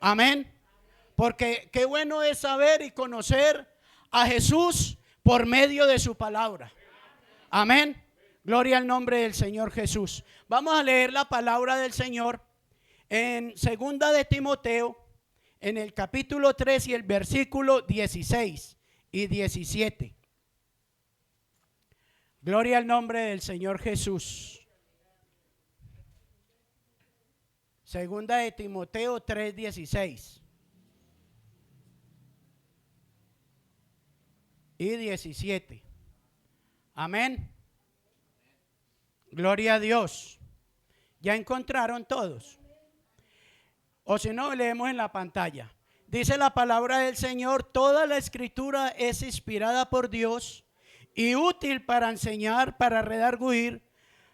Amén. Porque qué bueno es saber y conocer a Jesús por medio de su palabra. Amén. Gloria al nombre del Señor Jesús. Vamos a leer la palabra del Señor en segunda de Timoteo, en el capítulo 3 y el versículo 16 y 17. Gloria al nombre del Señor Jesús. Segunda de Timoteo 3, 16 y 17. Amén. Gloria a Dios. ¿Ya encontraron todos? O si no, leemos en la pantalla. Dice la palabra del Señor: toda la escritura es inspirada por Dios y útil para enseñar, para redarguir,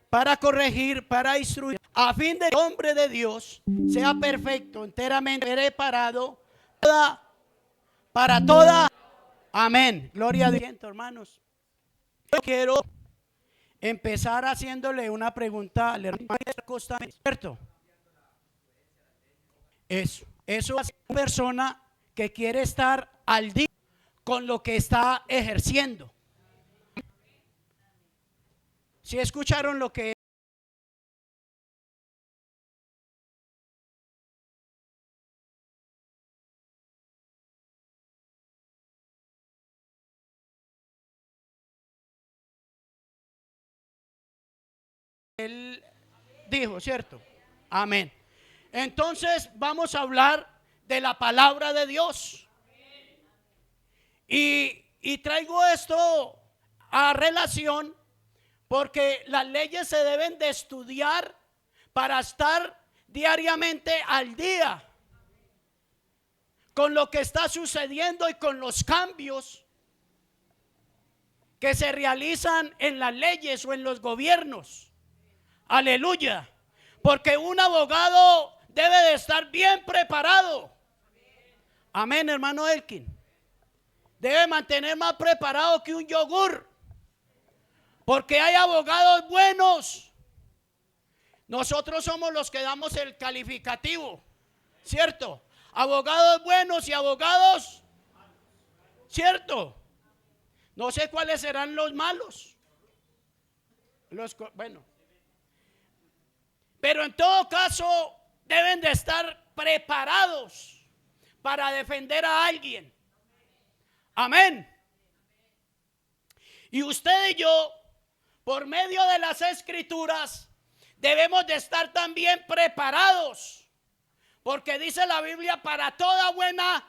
para corregir, para instruir, a fin de que el hombre de Dios sea perfecto, enteramente preparado para toda. Amén. Gloria a Dios, hermanos. Yo quiero empezar haciéndole una pregunta al hermano Costa, ¿cierto? Eso es una persona que quiere estar al día con lo que está ejerciendo. ¿Sí escucharon lo que él dijo, cierto? Amén. Entonces vamos a hablar de la palabra de Dios. Y traigo esto a relación porque las leyes se deben de estudiar para estar diariamente al día con lo que está sucediendo y con los cambios que se realizan en las leyes o en los gobiernos. Aleluya. Porque un abogado debe de estar bien preparado. Amén, hermano Elkin. Debe mantener más preparado que un yogur. Porque hay abogados buenos. Nosotros somos los que damos el calificativo, ¿cierto? Abogados buenos y abogados, ¿cierto? No sé cuáles serán los malos. Bueno. Pero en todo caso deben de estar preparados para defender a alguien. Amén. Y usted y yo, por medio de las escrituras, debemos de estar también preparados. Porque dice la Biblia: para toda buena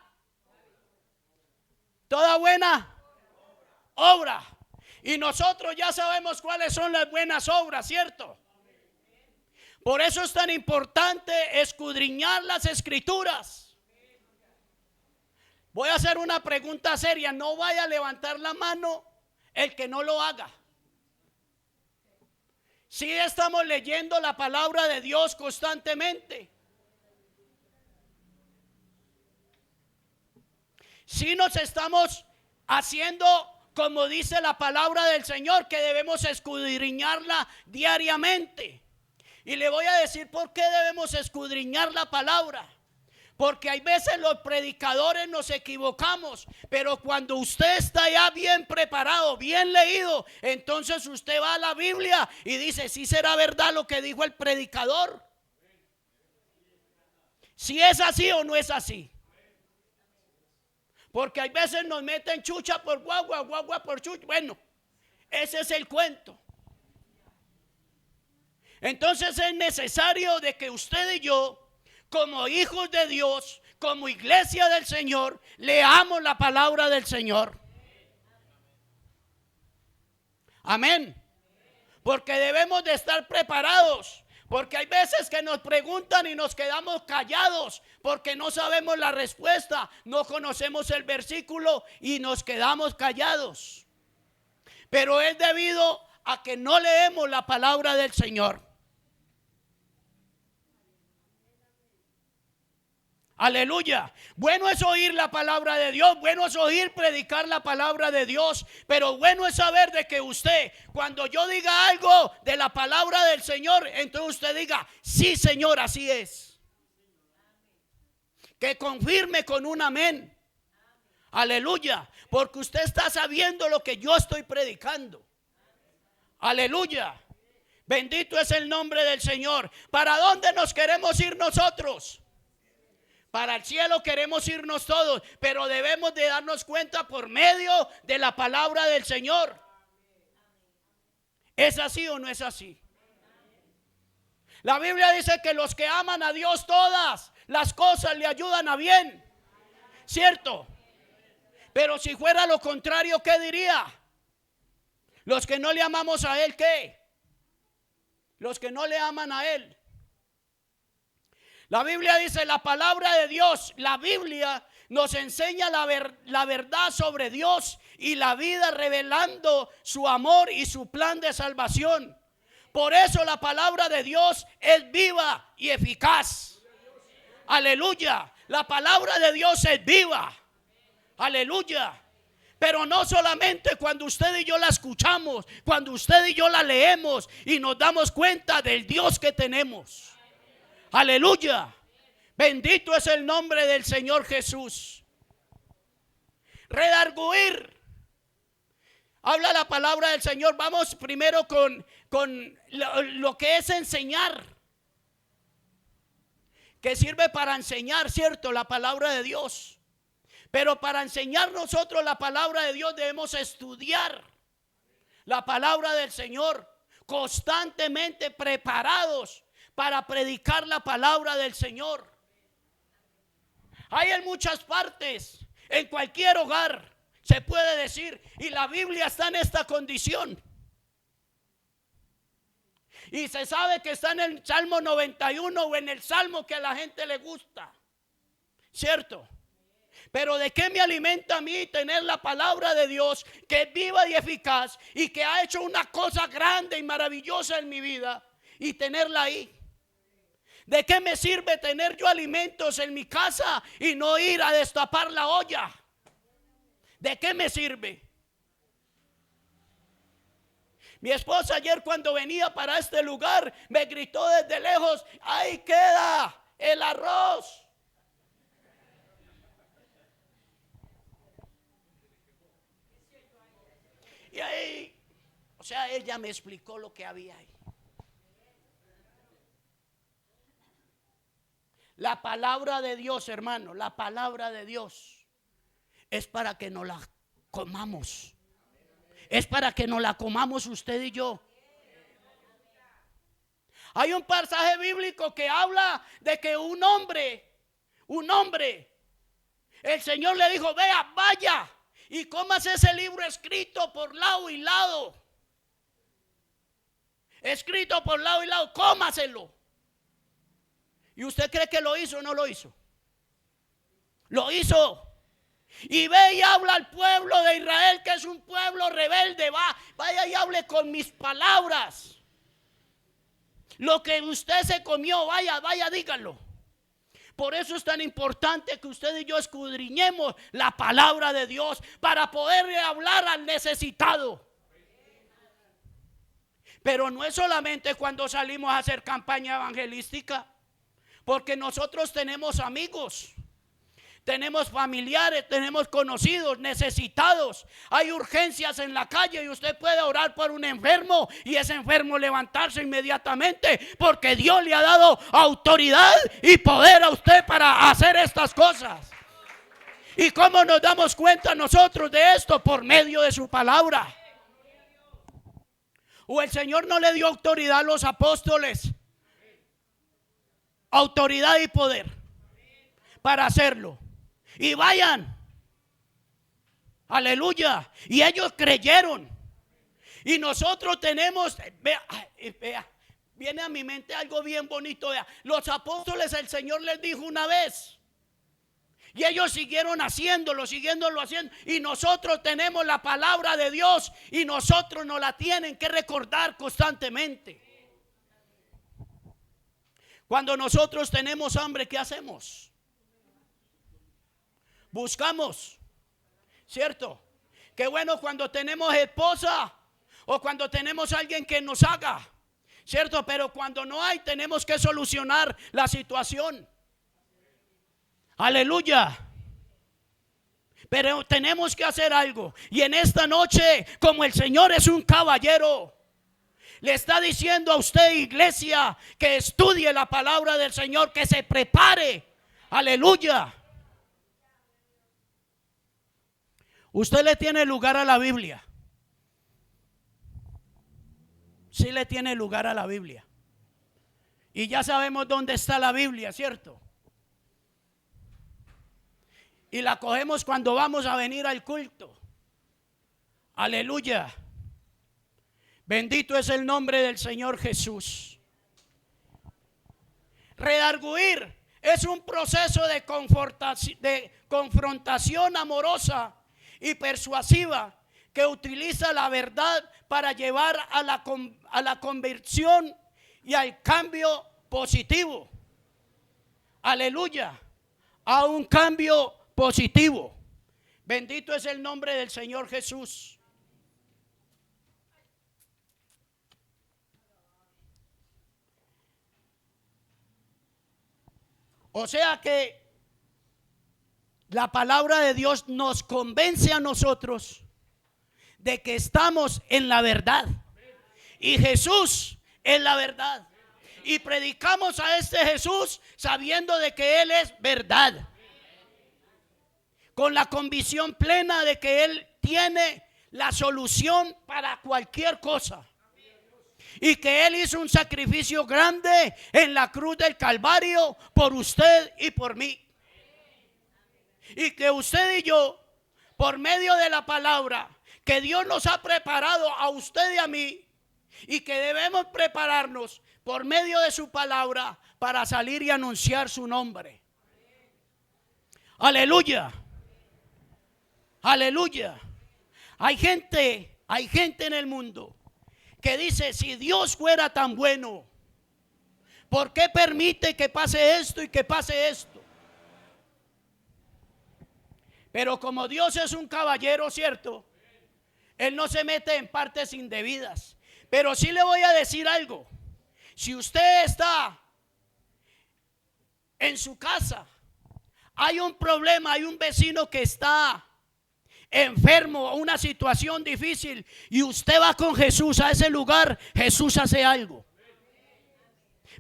obra. Y nosotros ya sabemos cuáles son las buenas obras, ¿cierto? Por eso es tan importante escudriñar las escrituras. Voy a hacer una pregunta seria. No vaya a levantar la mano el que no lo haga. Si estamos leyendo la palabra de Dios constantemente. Si nos estamos haciendo como dice la palabra del Señor, que debemos escudriñarla diariamente. Y le voy a decir por qué debemos escudriñar la palabra. Porque hay veces los predicadores nos equivocamos, pero cuando usted está ya bien preparado, bien leído, entonces usted va a la Biblia y dice: ¿sí será verdad lo que dijo el predicador? ¿Si es así o no es así? Porque hay veces nos meten chucha por guagua, guagua por chucha. Bueno, ese es el cuento. Entonces es necesario de que usted y yo, como hijos de Dios, como iglesia del Señor, leamos la palabra del Señor. Amén. Porque debemos de estar preparados. Porque hay veces que nos preguntan y nos quedamos callados porque no sabemos la respuesta, no conocemos el versículo y nos quedamos callados. Pero es debido a que no leemos la palabra del Señor. Aleluya. Bueno es oír la palabra de Dios, bueno es oír predicar la palabra de Dios, pero bueno es saber de que usted, cuando yo diga algo de la palabra del Señor, entonces usted diga: sí, Señor, así es. que confirme con un amén. Aleluya, porque usted está sabiendo lo que yo estoy predicando. Aleluya, bendito es el nombre del Señor. ¿Para dónde nos queremos ir nosotros? Para el cielo queremos irnos todos, pero debemos de darnos cuenta por medio de la palabra del Señor. ¿Es así o no es así? La Biblia dice que los que aman a Dios, todas las cosas le ayudan a bien, ¿cierto? Pero si fuera lo contrario, ¿qué diría? Los que no le amamos a Él, ¿qué? Los que no le aman a Él. La Biblia dice, la palabra de Dios, la Biblia nos enseña la verdad sobre Dios y la vida, revelando su amor y su plan de salvación. Por eso la palabra de Dios es viva y eficaz. Aleluya, la palabra de Dios es viva. Aleluya. Pero no solamente cuando usted y yo la escuchamos, cuando usted y yo la leemos y nos damos cuenta del Dios que tenemos. Aleluya, bendito es el nombre del Señor Jesús. Redarguir, habla la palabra del Señor. Vamos primero con lo que es enseñar, que sirve para enseñar, ¿cierto? La palabra de Dios. Pero para enseñar nosotros la palabra de Dios debemos estudiar la palabra del Señor, constantemente preparados para predicar la palabra del Señor. Hay en muchas partes, en cualquier hogar, se puede decir, y la Biblia está en esta condición. Y se sabe que está en el Salmo 91 o en el Salmo que a la gente le gusta, ¿cierto? Pero ¿de qué me alimenta a mí tener la palabra de Dios, que es viva y eficaz y que ha hecho una cosa grande y maravillosa en mi vida, y tenerla ahí? ¿De qué me sirve tener yo alimentos en mi casa y no ir a destapar la olla? ¿De qué me sirve? Mi esposa ayer, cuando venía para este lugar, me gritó desde lejos: ahí queda el arroz. Y ahí, o sea, ella me explicó lo que había ahí. La palabra de Dios, hermano, la palabra de Dios es para que nos la comamos. Es para que nos la comamos usted y yo. Hay un pasaje bíblico que habla de que un hombre, el Señor le dijo: vea, vaya y cómase ese libro escrito por lado y lado. Escrito por lado y lado, cómaselo. ¿Y usted cree que lo hizo o no lo hizo? Lo hizo. Y ve y habla al pueblo de Israel, que es un pueblo rebelde. Vaya y hable con mis palabras. Lo que usted se comió, vaya, dígalo. Por eso es tan importante que usted y yo escudriñemos la palabra de Dios, para poderle hablar al necesitado. Pero no es solamente cuando salimos a hacer campaña evangelística, porque nosotros tenemos amigos, tenemos familiares, tenemos conocidos necesitados. Hay urgencias en la calle y usted puede orar por un enfermo y ese enfermo levantarse inmediatamente, porque Dios le ha dado autoridad y poder a usted para hacer estas cosas. ¿Y cómo nos damos cuenta nosotros de esto? Por medio de su palabra. ¿O el Señor no le dio autoridad a los apóstoles? Autoridad y poder para hacerlo. Y vayan. Aleluya. Y ellos creyeron. Y nosotros tenemos, vea, viene a mi mente algo bien bonito. Vea, los apóstoles, el Señor les dijo una vez, y ellos siguieron haciéndolo. Y nosotros tenemos la palabra de Dios, y nosotros nos la tienen que recordar constantemente. Cuando nosotros tenemos hambre, ¿qué hacemos? Buscamos, ¿cierto? Qué bueno cuando tenemos esposa o cuando tenemos alguien que nos haga, ¿cierto? Pero cuando no hay, tenemos que solucionar la situación. Aleluya. Pero tenemos que hacer algo. Y en esta noche, como el Señor es un caballero, le está diciendo a usted, iglesia, que estudie la palabra del Señor, que se prepare. Aleluya. Usted le tiene lugar a la Biblia. Sí le tiene lugar a la Biblia. Y ya sabemos dónde está la Biblia, ¿cierto? Y la cogemos cuando vamos a venir al culto. Aleluya. Bendito es el nombre del Señor Jesús. Redarguir es un proceso de confrontación amorosa y persuasiva que utiliza la verdad para llevar a la conversión y al cambio positivo. Aleluya. A un cambio positivo. Bendito es el nombre del Señor Jesús. O sea que la palabra de Dios nos convence a nosotros de que estamos en la verdad. Y Jesús es la verdad. Y predicamos a este Jesús sabiendo de que Él es verdad. Con la convicción plena de que Él tiene la solución para cualquier cosa. Y que Él hizo un sacrificio grande en la cruz del Calvario por usted y por mí. Y que usted y yo, por medio de la palabra que Dios nos ha preparado a usted y a mí, y que debemos prepararnos por medio de su palabra para salir y anunciar su nombre. Aleluya. Aleluya. Hay gente en el mundo que dice, si Dios fuera tan bueno, ¿por qué permite que pase esto y que pase esto? Pero como Dios es un caballero, ¿cierto? Él no se mete en partes indebidas. Pero sí le voy a decir algo. Si usted está en su casa, hay un problema, hay un vecino que está enfermo, una situación difícil, y usted va con Jesús a ese lugar, Jesús hace algo.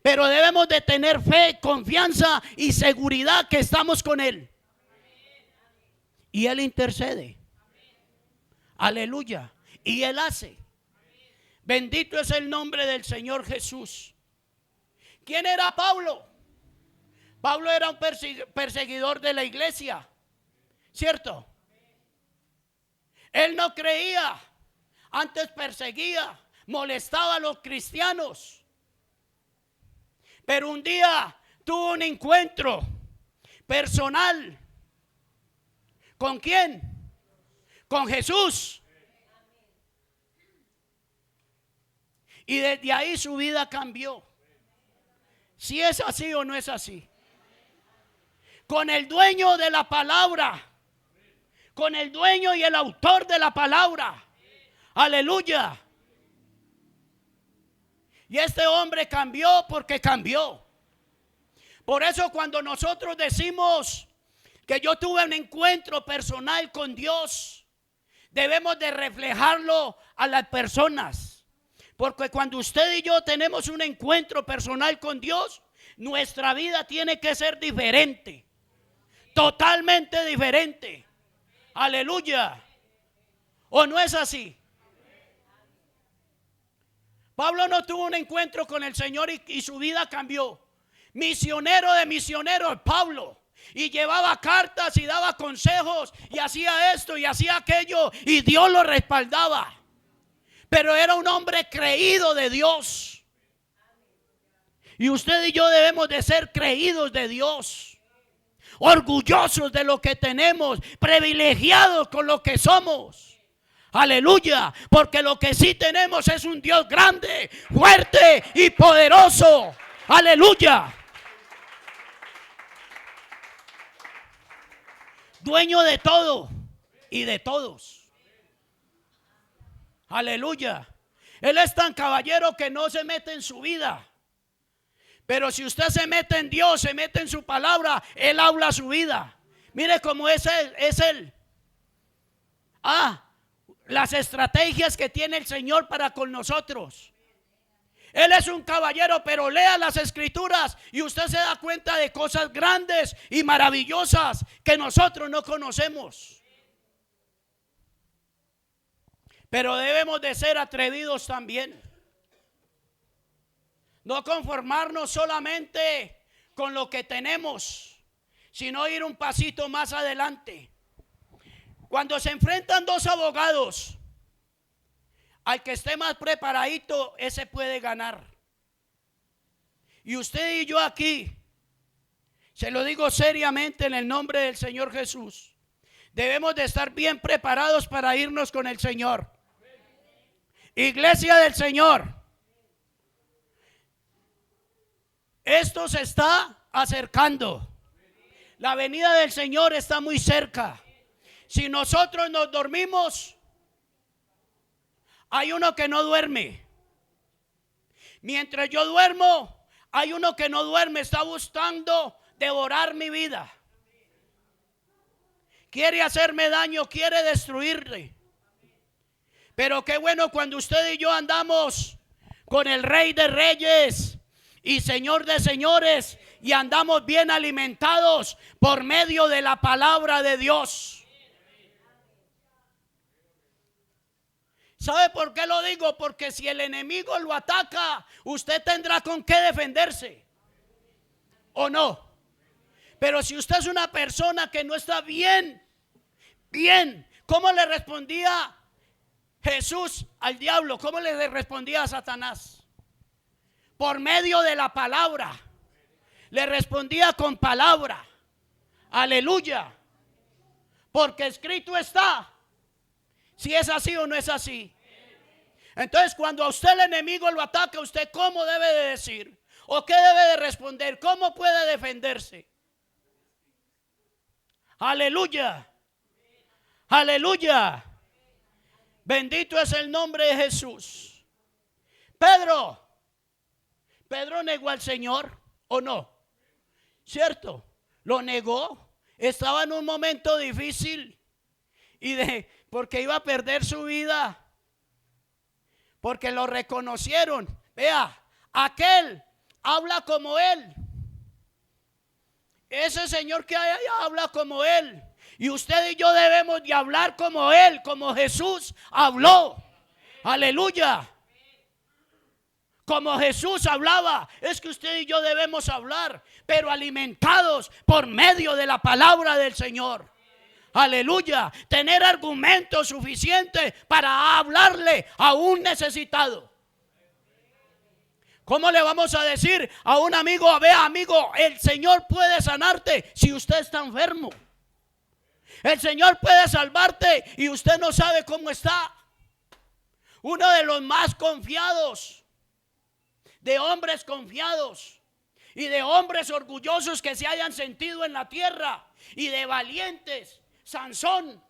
Pero debemos de tener fe, confianza y seguridad que estamos con Él. Y Él intercede. Aleluya. Y Él hace. Bendito es el nombre del Señor Jesús. ¿Quién era Pablo? Pablo era un perseguidor de la iglesia, ¿cierto? Él no creía, antes perseguía, molestaba a los cristianos. Pero un día tuvo un encuentro personal. ¿Con quién? Con Jesús. Y desde ahí su vida cambió. Si es así o no es así. Con el dueño de la palabra. Con el dueño y el autor de la palabra. Aleluya. Y este hombre cambió porque cambió. Por eso cuando nosotros decimos que yo tuve un encuentro personal con Dios, debemos de reflejarlo a las personas. Porque cuando usted y yo tenemos un encuentro personal con Dios, nuestra vida tiene que ser diferente. Totalmente diferente. Aleluya. ¿O no es así? Pablo no tuvo un encuentro con el Señor y su vida cambió. Misionero de misioneros, Pablo. Y llevaba cartas y daba consejos y hacía esto y hacía aquello y Dios lo respaldaba. Pero era un hombre creído de Dios. Y usted y yo debemos de ser creídos de Dios. Orgullosos de lo que tenemos, privilegiados con lo que somos. Aleluya, porque lo que sí tenemos es un Dios grande, fuerte y poderoso. Aleluya. Dueño de todo y de todos. Aleluya. Él es tan caballero que no se mete en su vida. Pero si usted se mete en Dios, se mete en su palabra, Él habla su vida. Mire cómo es Él. Las estrategias que tiene el Señor para con nosotros. Él es un caballero, pero lea las escrituras y usted se da cuenta de cosas grandes y maravillosas que nosotros no conocemos. Pero debemos de ser atrevidos también. No conformarnos solamente con lo que tenemos, sino ir un pasito más adelante. Cuando se enfrentan dos abogados, al que esté más preparadito, ese puede ganar. Y usted y yo aquí, se lo digo seriamente en el nombre del Señor Jesús, debemos de estar bien preparados para irnos con el Señor. Iglesia del Señor, esto se está acercando. La venida del Señor está muy cerca. Si nosotros nos dormimos, hay uno que no duerme. Mientras yo duermo, hay uno que no duerme, está buscando devorar mi vida. Quiere hacerme daño, quiere destruirle. Pero qué bueno cuando usted y yo andamos con el Rey de Reyes y Señor de señores, y andamos bien alimentados por medio de la palabra de Dios. ¿Sabe por qué lo digo? Porque si el enemigo lo ataca, usted tendrá con qué defenderse, ¿o no? Pero si usted es una persona que no está bien, ¿cómo le respondía Jesús al diablo? ¿Cómo le respondía a Satanás? Por medio de la palabra. Le respondía con palabra. Aleluya. Porque escrito está. Si es así o no es así. Entonces, cuando a usted el enemigo lo ataca, ¿usted cómo debe de decir? ¿O qué debe de responder? ¿Cómo puede defenderse? Aleluya. Aleluya. Bendito es el nombre de Jesús. Pedro negó al Señor, ¿o no? ¿Cierto? Lo negó. Estaba en un momento difícil porque iba a perder su vida. Porque lo reconocieron. Vea, aquel habla como él. Ese señor que hay allá habla como él. Y usted y yo debemos de hablar como él, como Jesús habló. Aleluya. Como Jesús hablaba, es que usted y yo debemos hablar, pero alimentados por medio de la palabra del Señor. Aleluya. Tener argumentos suficientes para hablarle a un necesitado. ¿Cómo le vamos a decir a un amigo, vea amigo, el Señor puede sanarte si usted está enfermo? El Señor puede salvarte y usted no sabe cómo está. Uno de los más confiados, de hombres confiados y de hombres orgullosos que se hayan sentido en la tierra, y de valientes, Sansón.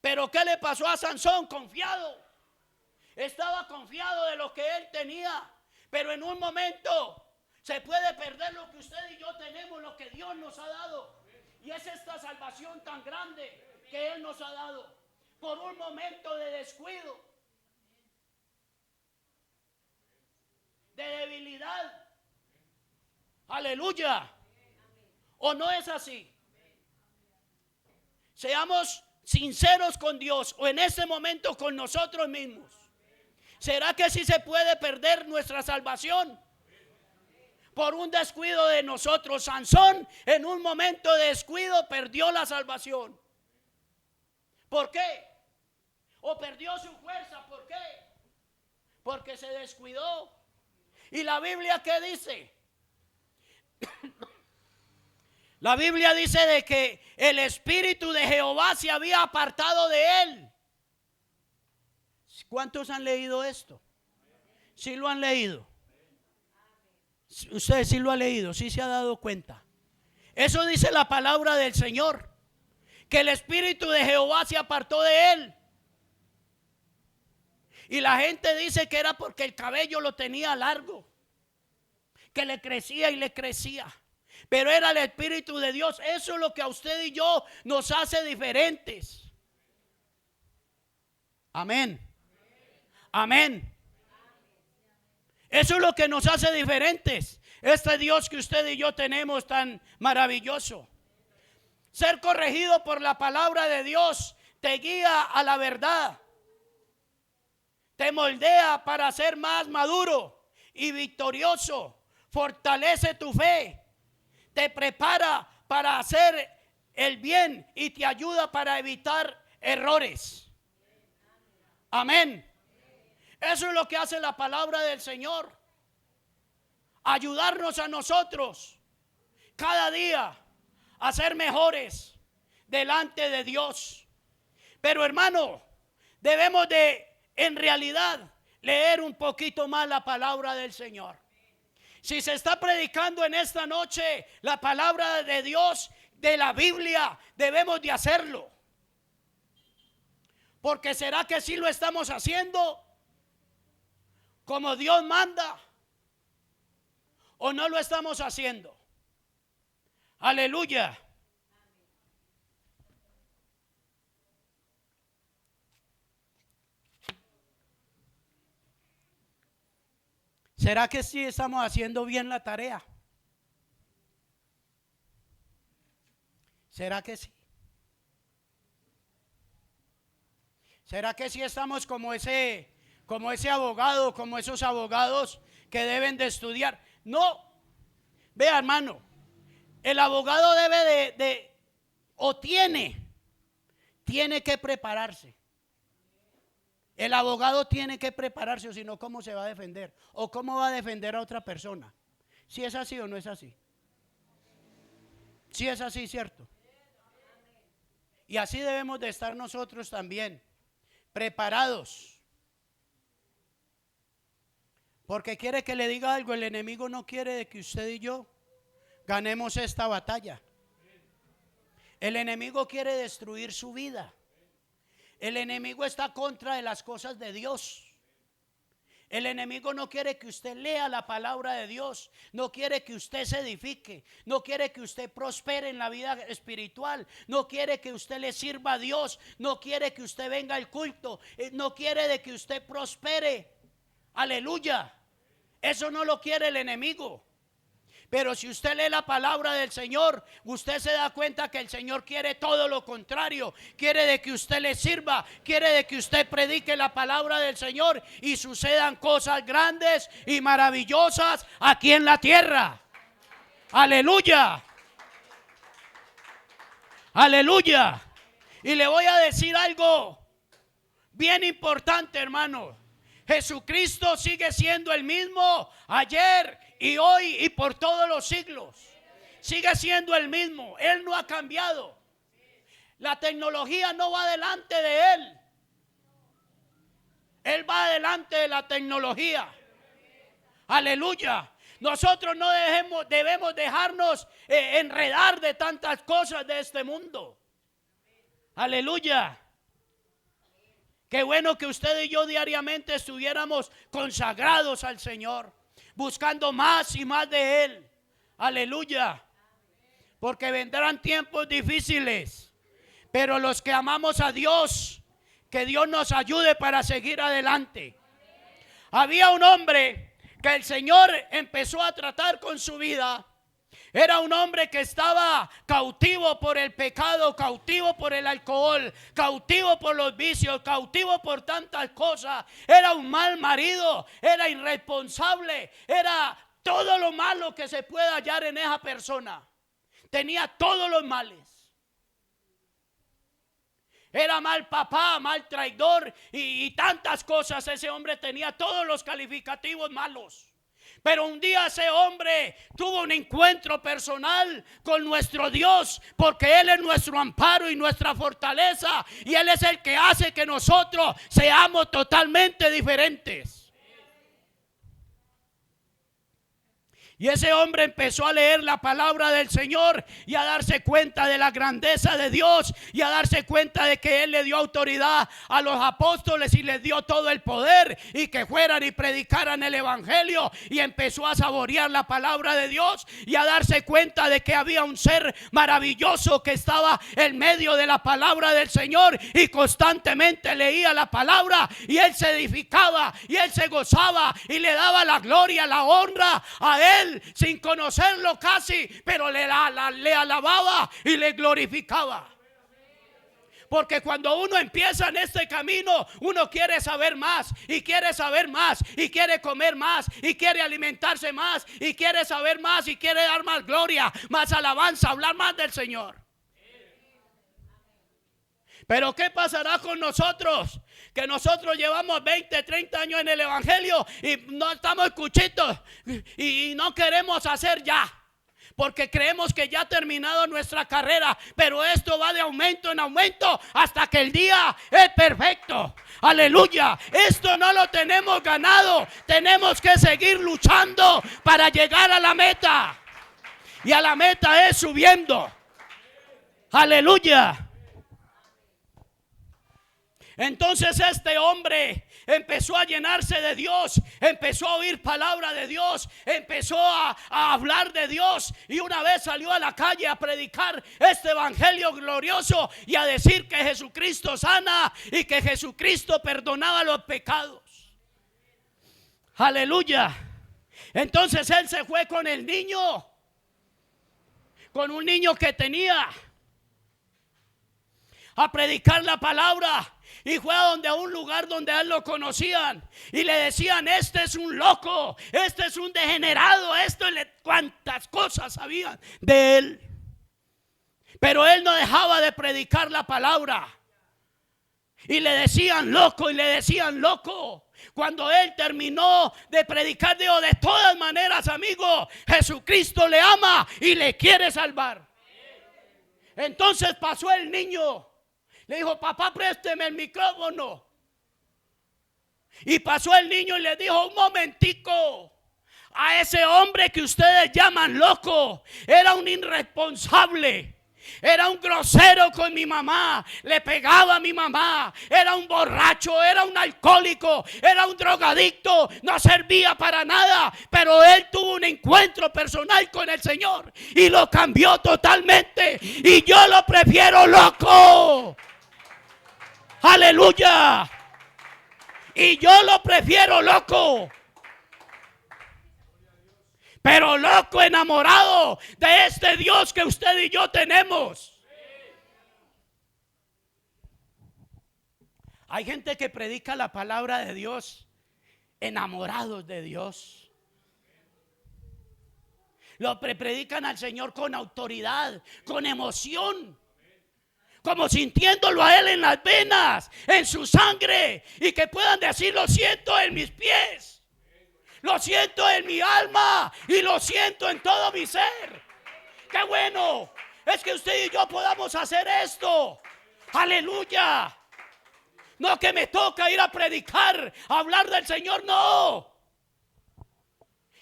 Pero ¿qué le pasó a Sansón? Confiado. Estaba confiado de lo que él tenía, pero en un momento se puede perder lo que usted y yo tenemos, lo que Dios nos ha dado. Y es esta salvación tan grande que Él nos ha dado. Por un momento de descuido, de debilidad. Aleluya. ¿O no es así? Seamos sinceros con Dios, o en este momento con nosotros mismos. ¿Será que sí se puede perder nuestra salvación por un descuido de nosotros? Sansón en un momento de descuido perdió la salvación. ¿Por qué? O perdió su fuerza. ¿Por qué? Porque se descuidó. ¿Y la Biblia qué dice? La Biblia dice de que el Espíritu de Jehová se había apartado de él. ¿Cuántos han leído esto? ¿Sí lo han leído? Ustedes sí lo han leído, sí se ha dado cuenta. Eso dice la palabra del Señor, que el Espíritu de Jehová se apartó de él. Y la gente dice que era porque el cabello lo tenía largo, que le crecía y le crecía. Pero era el Espíritu de Dios. Eso es lo que a usted y yo nos hace diferentes. Amén. Amén. Eso es lo que nos hace diferentes. Este Dios que usted y yo tenemos tan maravilloso. Ser corregido por la palabra de Dios te guía a la verdad. Te moldea para ser más maduro y victorioso. Fortalece tu fe. Te prepara para hacer el bien y te ayuda para evitar errores. Amén. Eso es lo que hace la palabra del Señor. Ayudarnos a nosotros cada día a ser mejores delante de Dios. Pero hermano, debemos de en realidad leer un poquito más la palabra del Señor. Si se está predicando en esta noche la palabra de Dios, de la Biblia, debemos de hacerlo. Porque ¿será que sí lo estamos haciendo como Dios manda? ¿O no lo estamos haciendo? Aleluya. ¿Será que sí estamos haciendo bien la tarea? ¿Será que sí? ¿Será que sí estamos como ese abogado, como esos abogados que deben de estudiar? No. Vea, hermano, el abogado debe o tiene que prepararse. El abogado tiene que prepararse, o si no, ¿cómo se va a defender? ¿O cómo va a defender a otra persona? ¿Si es así o no es así? Si es así, ¿cierto? Y así debemos de estar nosotros también, preparados. Porque quiere que le diga algo, el enemigo no quiere de que usted y yo ganemos esta batalla. El enemigo quiere destruir su vida. El enemigo está contra de las cosas de Dios. El enemigo no quiere que usted lea la palabra de Dios, no quiere que usted se edifique, no quiere que usted prospere en la vida espiritual, no quiere que usted le sirva a Dios, no quiere que usted venga al culto, no quiere de que usted prospere. Aleluya. Eso no lo quiere el enemigo. Pero si usted lee la palabra del Señor, usted se da cuenta que el Señor quiere todo lo contrario. Quiere de que usted le sirva, quiere de que usted predique la palabra del Señor y sucedan cosas grandes y maravillosas aquí en la tierra. Aleluya. Aleluya. Y le voy a decir algo bien importante, hermano. Jesucristo sigue siendo el mismo ayer y hoy y por todos los siglos. Sigue siendo el mismo. Él no ha cambiado. La tecnología no va delante de Él. Él va delante de la tecnología. Aleluya. Nosotros no debemos dejarnos enredar de tantas cosas de este mundo. Aleluya. Qué bueno que usted y yo diariamente estuviéramos consagrados al Señor, buscando más y más de Él. Aleluya. Porque vendrán tiempos difíciles, pero los que amamos a Dios, que Dios nos ayude para seguir adelante. Había un hombre que el Señor empezó a tratar con su vida. Era un hombre que estaba cautivo por el pecado, cautivo por el alcohol, cautivo por los vicios, cautivo por tantas cosas. Era un mal marido, era irresponsable, era todo lo malo que se puede hallar en esa persona. Tenía todos los males. Era mal papá, mal traidor y tantas cosas. Ese hombre tenía todos los calificativos malos. Pero un día ese hombre tuvo un encuentro personal con nuestro Dios, porque Él es nuestro amparo y nuestra fortaleza, y Él es el que hace que nosotros seamos totalmente diferentes. Y ese hombre empezó a leer la palabra del Señor y a darse cuenta de la grandeza de Dios y a darse cuenta de que Él le dio autoridad a los apóstoles y les dio todo el poder y que fueran y predicaran el evangelio, y empezó a saborear la palabra de Dios y a darse cuenta de que había un ser maravilloso que estaba en medio de la palabra del Señor y constantemente leía la palabra, y él se edificaba y él se gozaba y le daba la gloria, la honra a Él sin conocerlo casi, pero le alababa y le glorificaba. Porque cuando uno empieza en este camino, uno quiere saber más y quiere saber más y quiere comer más y quiere alimentarse más y quiere saber más y quiere dar más gloria, más alabanza, hablar más del Señor. Pero ¿qué pasará con nosotros? Que nosotros llevamos 20, 30 años en el evangelio y no estamos escuchitos y no queremos hacer ya, porque creemos que ya ha terminado nuestra carrera. Pero esto va de aumento en aumento hasta que el día es perfecto. Aleluya. Esto no lo tenemos ganado. Tenemos que seguir luchando para llegar a la meta. Y a la meta es subiendo. Aleluya. Entonces este hombre empezó a llenarse de Dios, empezó a oír palabra de Dios, empezó a hablar de Dios, y una vez salió a la calle a predicar este evangelio glorioso y a decir que Jesucristo sana y que Jesucristo perdonaba los pecados. Aleluya. Entonces él se fue con el niño, con un niño que tenía, a predicar la palabra. Y fue a un lugar donde a él lo conocían y le decían: este es un loco, este es un degenerado, cuántas cosas sabían de él. Pero él no dejaba de predicar la palabra. Y le decían loco y le decían loco. Cuando él terminó de predicar, dijo: de todas maneras, amigo, Jesucristo le ama y le quiere salvar. Entonces pasó el niño. Le dijo: papá, présteme el micrófono. Y pasó el niño y le dijo: un momentico, a ese hombre que ustedes llaman loco, era un irresponsable, era un grosero con mi mamá, le pegaba a mi mamá, era un borracho, era un alcohólico, era un drogadicto, no servía para nada. Pero él tuvo un encuentro personal con el Señor y lo cambió totalmente. Y yo lo prefiero loco. Aleluya. Y yo lo prefiero loco, pero loco enamorado de este Dios que usted y yo tenemos. Hay gente que predica la palabra de Dios enamorados de Dios. Lo predican al Señor con autoridad, con emoción, como sintiéndolo a Él en las venas, en su sangre, y que puedan decir: lo siento en mis pies, lo siento en mi alma y lo siento en todo mi ser. ¡Qué bueno es que usted y yo podamos hacer esto! ¡Aleluya! No que me toca ir a predicar, a hablar del Señor, no.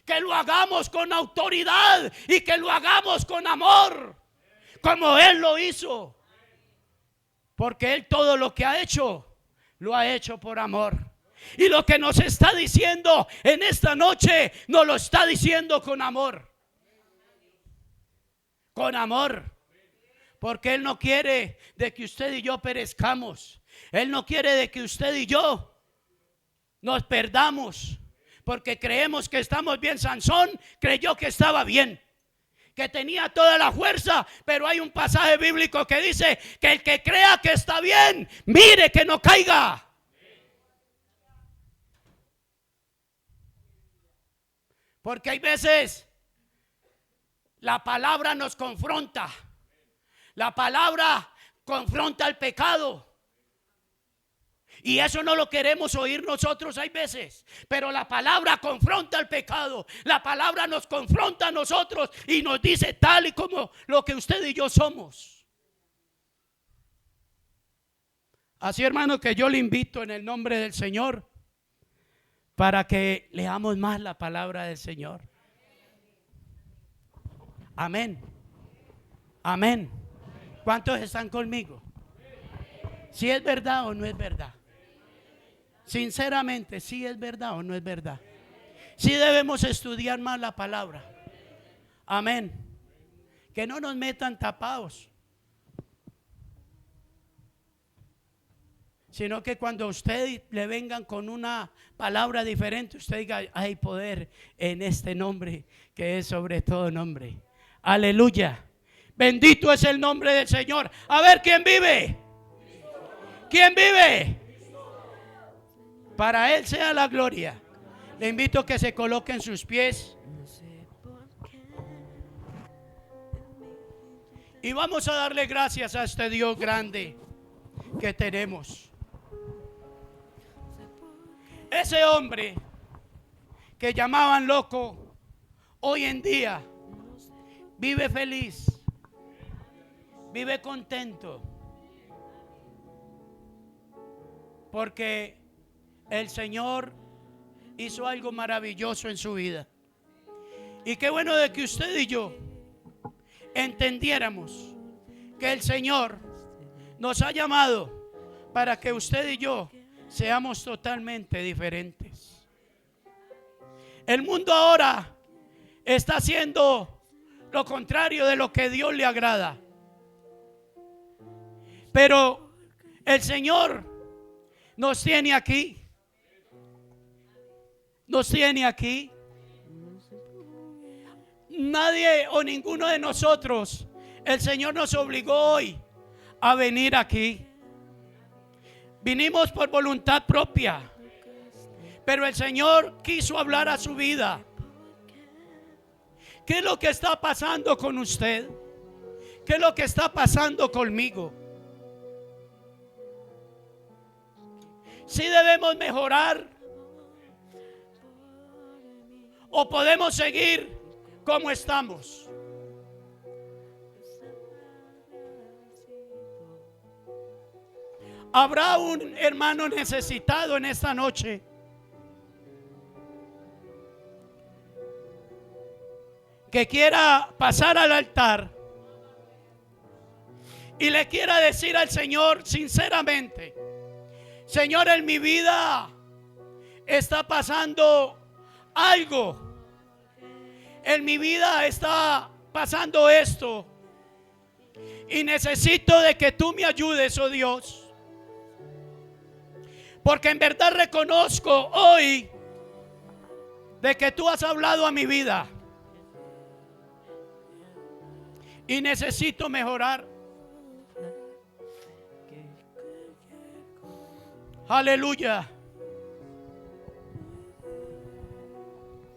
Que lo hagamos con autoridad y que lo hagamos con amor, como Él lo hizo. Porque Él todo lo que ha hecho, lo ha hecho por amor. Y lo que nos está diciendo en esta noche, nos lo está diciendo con amor. Con amor. Porque Él no quiere de que usted y yo perezcamos. Él no quiere de que usted y yo nos perdamos, porque creemos que estamos bien. Sansón creyó que estaba bien, que tenía toda la fuerza, pero hay un pasaje bíblico que dice que el que crea que está bien, mire que no caiga. Porque hay veces la palabra nos confronta. La palabra confronta el pecado. Y eso no lo queremos oír nosotros, hay veces. Pero la palabra confronta el pecado. La palabra nos confronta a nosotros y nos dice tal y como lo que usted y yo somos. Así, hermano, que yo le invito en el nombre del Señor para que leamos más la palabra del Señor. Amén. Amén. ¿Cuántos están conmigo? ¿Si es verdad o no es verdad? Sinceramente, ¿si es verdad o no es verdad? Si debemos estudiar más la palabra. Amén. Que no nos metan tapados, sino que cuando usted le vengan con una palabra diferente, usted diga: hay poder en este nombre que es sobre todo nombre. Aleluya. Bendito es el nombre del Señor. A ver, ¿quién vive? ¿Quién vive? Para Él sea la gloria. Le invito a que se coloque en sus pies. Y vamos a darle gracias a este Dios grande que tenemos. Ese hombre que llamaban loco, hoy en día vive feliz, vive contento, porque el Señor hizo algo maravilloso en su vida. Y qué bueno de que usted y yo entendiéramos que el Señor nos ha llamado para que usted y yo seamos totalmente diferentes. El mundo ahora está haciendo lo contrario de lo que Dios le agrada. Pero el Señor nos tiene aquí. Nos tiene aquí. Nadie o ninguno de nosotros, el Señor nos obligó hoy a venir aquí. Vinimos por voluntad propia, pero el Señor quiso hablar a su vida. ¿Qué es lo que está pasando con usted? ¿Qué es lo que está pasando conmigo? ¿Sí debemos mejorar o podemos seguir como estamos? ¿Habrá un hermano necesitado en esta noche que quiera pasar al altar y le quiera decir al Señor sinceramente: Señor, en mi vida está pasando algo, en mi vida está pasando esto y necesito de que tú me ayudes, oh Dios? Porque en verdad reconozco hoy de que tú has hablado a mi vida y necesito mejorar. Aleluya.